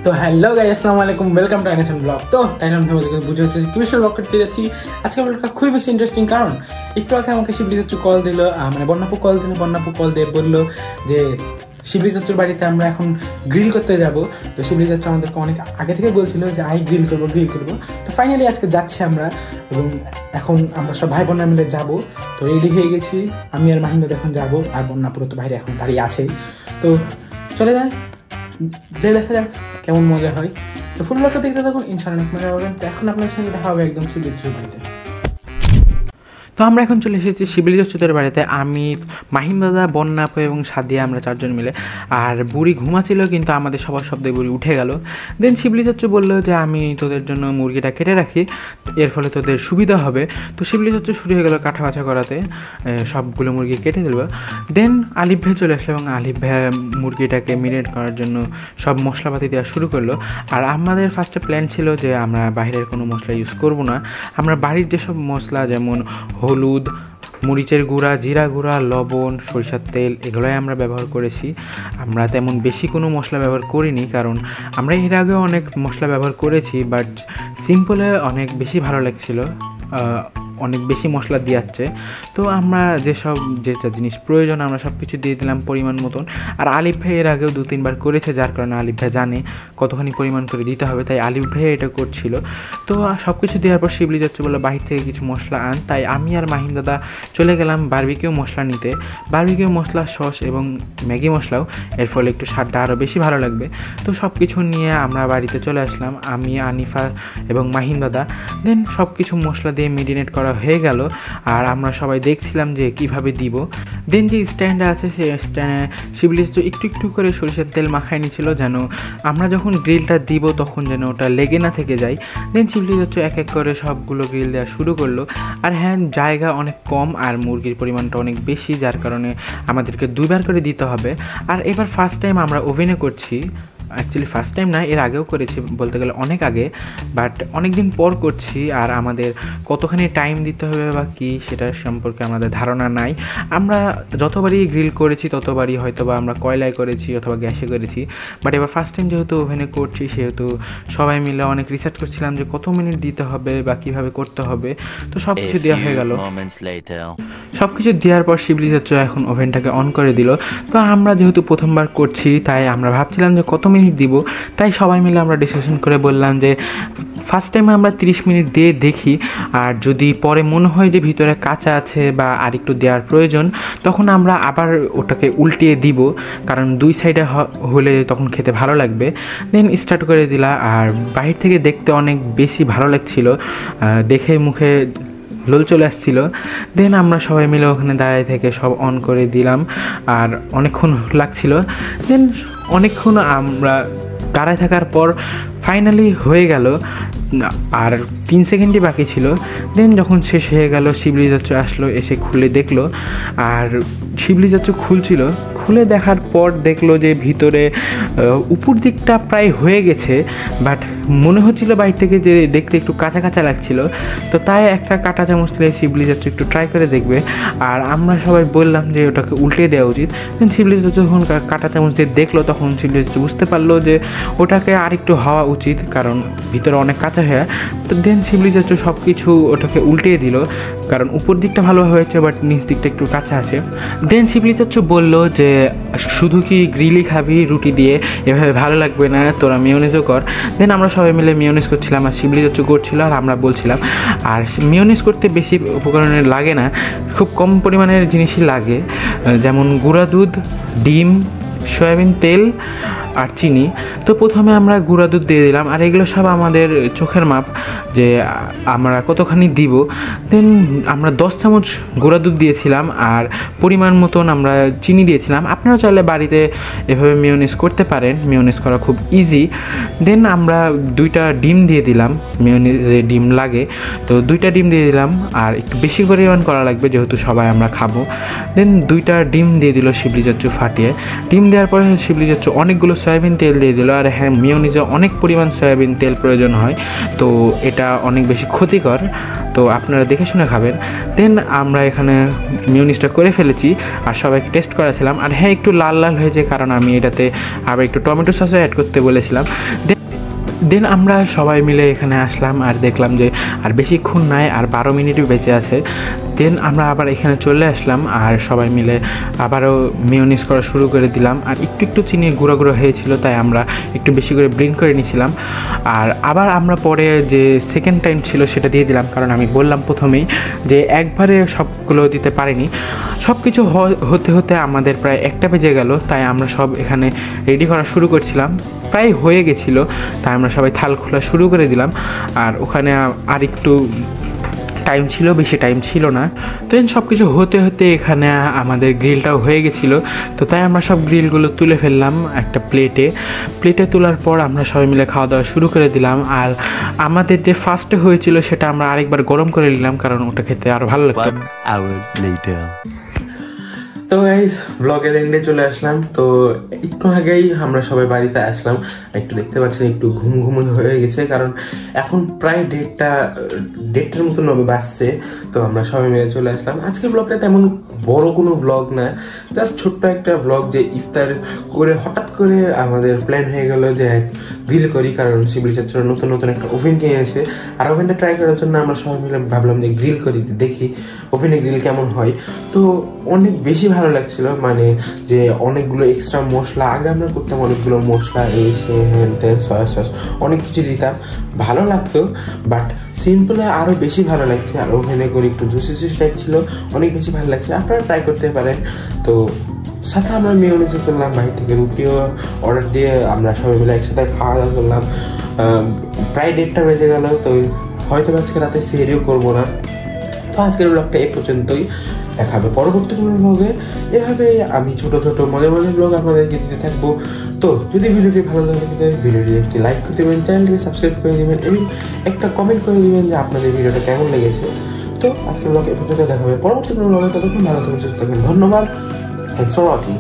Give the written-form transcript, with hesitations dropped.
তো hello guys, আসসালামু আলাইকুম, ওয়েলকাম টু এনএসএন ব্লগ। তো টাইলাম থেকে বুঝে হচ্ছে কি বিষয় ব্লগ করতে যাচ্ছি আজকে। ব্লগটা খুবই বেশি ইন্টারেস্টিং, কারণ একটু আগে আমাকে শিবলি চাচু কল দিল, মানে বন্যাপু কল দিয়ে বললো যে শিবলি চাচুর বাড়িতে আমরা এখন গ্রিল করতে যাব। তো শিবলি চাচু আমাদেরকে অনেক আগে থেকে বলছিল যে গ্রিল করবো। তো ফাইনালি আজকে যাচ্ছি আমরা, এবং এখন আমরা সব ভাই বোনরা মিলে যাবো। তো রেডি হয়ে গেছি, আমি আর মাহিমদ এখন যাবো, আর বন্যাপুর তো বাইরে এখন দাঁড়িয়ে আছে। তো চলে যায়, যে দেখা যাক কেমন মজা হয়। তো ফুল ব্লগটা দেখতে থাকুন, ইনশাআল্লাহ অনেক মজা পাবেন। তো এখন আপনার সঙ্গে দেখা হবে একদম শিবলি চাচুর বাড়িতে। তো আমরা এখন চলে এসেছি শিবলি চাচুদের বাড়িতে। আমি, মাহিম দাদা, বন্যাপু এবং সাদিয়া, আমরা চারজন মিলে। আর বুড়ি ঘুমাচ্ছিল, কিন্তু আমাদের সবার শব্দে বুড়ি উঠে গেল। দেন শিবলি চাচু বললো যে আমি তোদের জন্য মুরগিটা কেটে রাখি, এর ফলে তোদের সুবিধা হবে। তো শিবলি চাচু শুরু হয়ে গেল কাটা বাছা করাতে, সবগুলো মুরগি কেটে দিল। দেন আলিফ ভাই চলে আসলো এবং আলিফ ভাই মুরগিটাকে মেরিনেট করার জন্য সব মশলাপাতি দেওয়া শুরু করলো। আর আমাদের ফার্স্টে প্ল্যান ছিল যে আমরা বাইরের কোনো মশলা ইউজ করব না, আমরা বাড়ির যেসব মশলা যেমন হলুদ, মরিচের গুঁড়া, জিরা গুঁড়া, লবণ, সরিষার তেল, এগুলোই আমরা ব্যবহার করেছি। আমরা তেমন বেশি কোনো মশলা ব্যবহার করিনি, কারণ আমরা এর আগেও অনেক মশলা ব্যবহার করেছি, বাট সিম্পলে অনেক বেশি ভালো লাগছিল, অনেক বেশি মশলা দিয়াচ্ছে। তো আমরা যেটা জিনিস প্রয়োজন আমরা সব কিছু দিয়ে দিলাম পরিমাণ মতন। আর আলিফ ভাই এর আগেও 2-3 বার করেছে, যার কারণে আলিফ ভাই জানে কতখানি পরিমাণ করে দিতে হবে, তাই আলিফ ভাই এটা করছিল। তো সব কিছু দেওয়ার পর শিবলি যাচ্ছে বলে বাহির থেকে কিছু মশলা আন, তাই আমি আর মাহিম দাদা চলে গেলাম বারবিকিউ মশলা নিতে। বারবিকিউ মশলা, সস এবং ম্যাগি মশলাও, এর ফলে একটু স্বাদটা আরও বেশি ভালো লাগবে। তো সব কিছু নিয়ে আমরা বাড়িতে চলে আসলাম, আমি, আনিফা এবং মাহিম দাদা। দেন সব কিছু মশলা দিয়ে মেরিনেট করা হয়ে গেল, আর আমরা সবাই দেখছিলাম যে কিভাবে দিব। দেন যে স্ট্যান্ড আছে সেই স্ট্যান্ডে শিবলি চাচু একটু একটু করে সরিষার তেল মাখায় নিয়েছিল, যেন আমরা যখন গ্রিলটা দিব তখন যেন ওটা লেগে না থেকে যায়। দেন শিবলি চাচু এক এক করে সবগুলো গ্রিল দেওয়া শুরু করলো। আর হ্যাঁ, জায়গা অনেক কম আর মুরগির পরিমাণটা অনেক বেশি, যার কারণে আমাদেরকে 2 বার করে দিতে হবে। আর এবার ফার্স্ট টাইম আমরা ওভেনে করছি, অ্যাকচুয়ালি ফার্স্ট টাইম না, এর আগেও করেছি বলতে গেলে অনেক আগে, বাট অনেক দিন পর করছি। আর আমাদের কতখানি টাইম দিতে হবে বা কী সেটার সম্পর্কে আমাদের ধারণা নাই। আমরা যতবারই গ্রিল করেছি ততবারই হয়তো বা আমরা কয়লায় করেছি অথবা গ্যাসে করেছি, বাট এবার ফার্স্ট টাইম যেহেতু ওভেনে করছি, সেহেতু সবাই মিলে অনেক রিসার্চ করছিলাম যে কত মিনিট দিতে হবে বা কীভাবে করতে হবে। তো সব কিছু দেওয়া হয়ে গেল। সব কিছু দেওয়ার পর শিবলি চাচু এখন ওভেনটাকে অন করে দিল। তো আমরা যেহেতু প্রথমবার করছি, তাই আমরা ভাবছিলাম যে কত মিনিট দিব, তাই সবাই মিলে আমরা ডিসকাশন করে বললাম যে ফার্স্ট টাইমে আমরা 30 মিনিট দিয়ে দেখি, আর যদি পরে মনে হয় যে ভিতরে কাঁচা আছে বা আর একটু দেওয়ার প্রয়োজন, তখন আমরা আবার ওটাকে উল্টিয়ে দিব, কারণ 2 সাইডে হলে তখন খেতে ভালো লাগবে। দেন স্টার্ট করে দিলা, আর বাহির থেকে দেখতে অনেক বেশি ভালো লাগছিল, দেখে মুখে লোল চলে আসছিল। দেন আমরা সবাই মিলে ওখানে দাঁড়ায় থেকে সব অন করে দিলাম, আর অনেকক্ষণ লাগছিল। দেন অনেকক্ষণ আমরা দাঁড়ায় থাকার পর ফাইনালি হয়ে গেল, আর 3 সেকেন্ডই বাকি ছিল। দেন যখন শেষ হয়ে গেল, শিবলি চাচু আসলো, এসে খুলে দেখলো। আর শিবলি চাচু খুলে দেখার পর দেখলো যে ভিতরে উপর দিকটা প্রায় হয়ে গেছে, বাট মনে হচ্ছিল বাইরে থেকে যে দেখতে একটু কাঁচা কাঁচা লাগছিল। তো তাই একটা কাঁটা চামচ দিয়ে শিবলি চাচু একটু ট্রাই করে দেখবে, আর আমরা সবাই বললাম যে ওটাকে উল্টে দেওয়া উচিত। দেন শিবলি চাচু যখন কাঁটা চামচ দিয়ে দেখলো, তখন শিবলি চাচু বুঝতে পারলো যে ওটাকে আর একটু হওয়া উচিত, কারণ ভিতরে অনেক কাঁচা হয়ে। তো দেন শিবলি চাচু সব কিছু ওটাকে উল্টিয়ে দিল, কারণ উপর দিকটা ভালো হয়েছে বাট নিচ দিকটা একটু কাঁচা আছে। দেন শিবলি চাচু বললো যে শুধু কি গ্রিলই খাবি রুটি দিয়ে, এভাবে ভালো লাগবে না, তোরা মিওনিজও কর। দেন আমরা সবাই মিলে মিওনিজ করছিলাম, আর শিবলি চাচু করছিল আর আমরা বলছিলাম। আর মিওনিজ করতে বেশি উপকরণের লাগে না, খুব কম পরিমাণের জিনিসই লাগে, যেমন গুঁড়া দুধ, ডিম, সয়াবিন তেল আর চিনি। তো প্রথমে আমরা গুঁড়া দুধ দিয়ে দিলাম, আর এগুলো সব আমাদের চোখের মাপ যে আমরা কতখানি দিব। দেন আমরা 10 চামচ গুঁড়া দুধ দিয়েছিলাম, আর পরিমাণ মতন আমরা চিনি দিয়েছিলাম। আপনারা চাইলে বাড়িতে এভাবে মিওনিজ করতে পারেন, মিওনিজ করা খুব ইজি। দেন আমরা 2টা ডিম দিয়ে দিলাম, মিওনিজে ডিম লাগে, তো 2টা ডিম দিয়ে দিলাম, আর একটু বেশি পরিমাণ করা লাগবে যেহেতু সবাই আমরা খাবো। দেন 2টা ডিম দিয়ে দিল শিবলি চাচু ফাটিয়ে। ডিম দেওয়ার পরে শিবলি চাচু অনেকগুলো সয়াবিন তেল দিয়ে দিল, আর হ্যাঁ, মিওনিজে অনেক পরিমাণ সয়াবিন তেল প্রয়োজন হয়, তো এটা অনেক বেশি ক্ষতিকর, তো আপনারা দেখে শুনে খাবেন। দেন আমরা এখানে মিওনিজটা করে ফেলেছি আর সবাইকে টেস্ট করেছিলাম। আর হ্যাঁ, একটু লাল লাল হয়েছে, কারণ আমি এটাতে আবার একটু টমেটো সসও অ্যাড করতে বলেছিলাম। দেন দেন আমরা সবাই মিলে এখানে আসলাম আর দেখলাম যে আর বেশিক্ষণ নাই, আর 12 মিনিটই বেঁচে আছে। দেন আমরা আবার এখানে চলে আসলাম আর সবাই মিলে আবারও মেয়োনিজ করা শুরু করে দিলাম। আর একটু একটু চিনি গুঁড়ো গুঁড়ো হয়েছিল, তাই আমরা একটু বেশি করে ব্লেন্ড করে নিয়েছিলাম। আর আবার আমরা পরে যে সেকেন্ড টাইম ছিল সেটা দিয়ে দিলাম, কারণ আমি বললাম প্রথমেই যে একবারে সবগুলো দিতে পারিনি। সব কিছু হতে হতে আমাদের প্রায় 1টা বেজে গেল, তাই আমরা সব এখানে রেডি করা শুরু করছিলাম। প্রায় হয়ে গেছিলো, তাই আমরা সবাই থাল খোলা শুরু করে দিলাম। আর ওখানে আর একটু টাইম ছিল, বেশি টাইম ছিল না। তো সব কিছু হতে হতে এখানে আমাদের গ্রিলটাও হয়ে গেছিলো, তো তাই আমরা সব গ্রিলগুলো তুলে ফেললাম একটা প্লেটে তোলার পর আমরা সবাই মিলে খাওয়া দাওয়া শুরু করে দিলাম। আর আমাদের যে ফার্স্টে হয়েছিল সেটা আমরা আরেকবার গরম করে নিলাম, কারণ ওটা খেতে আরও ভালো লাগতো। তো গাইস, ব্লগের এন্ডে চলে আসলাম। তো একটু আগেই আমরা সবাই বাড়িতে আসলাম, একটু দেখতে পাচ্ছেন একটু ঘুম হয়ে গেছে, কারণ এখন প্রায় দেড়টার মতন বাজছে। তো আমরা সবাই মিলে চলে আসলাম। আজকের ব্লগটা তেমন বড় কোনো ব্লগ না, জাস্ট ছোট্ট একটা ব্লগ, যে ইফতার করে হঠাৎ করে আমাদের প্ল্যান হয়ে গেল যে গ্রিল করি, কারণ শিবলি চাচুরা নতুন একটা ওভেন কিনেছে। আর ওভেনটা ট্রাই করার জন্য আমরা সবাই মিলে ভাবলাম যে গ্রিল করি, দেখি ওভেনে গ্রিল কেমন হয়। তো অনেক বেশি ভালো লাগছিল, মানে যে অনেকগুলো এক্সট্রা মশলা, আগে আমরা করতাম অনেকগুলো মশলা, এই সে হ্যান তেল সয়া সস অনেক কিছু দিতাম, ভালো লাগতো। বাট সিম্পলে আরও বেশি ভালো লাগছে। আর ওভেনে করে একটু জুসি টাইপ ছিল, অনেক বেশি ভালো লাগছে। আপনারা ট্রাই করতে পারেন। তো সাথে আমরা মেয়োনিজ করলাম, বাহির থেকে রুটিও অর্ডার দিয়ে আমরা সবাই মিলে একসাথে খাওয়া দাওয়া করলাম। প্রায় 1:30 বেজে গেল। তো হয়তো আজকে রাতে সেহরিও করবো না। তো আজকের ব্লগটা এই পর্যন্তই, দেখা হবে পরবর্তী কোনো ব্লগে। এভাবে আমি ছোট মজার ব্লগ আপনাদেরকে দিতে থাকবো। তো যদি ভিডিওটি ভালো লাগে ভিডিওটি একটি লাইক করে দেবেন, চ্যানেলটিকে সাবস্ক্রাইব করে দেবেন এবং একটা কমেন্ট করে দেবেন যে আপনাদের ভিডিওটা কেমন লেগেছে। তো আজকের ব্লগ এই পর্যন্ত, দেখা হবে পরবর্তী কোনো ব্লগে। ততক্ষণ ভালো থাকুন, সুস্থ থাকুন। ধন্যবাদ। Thanks for watching.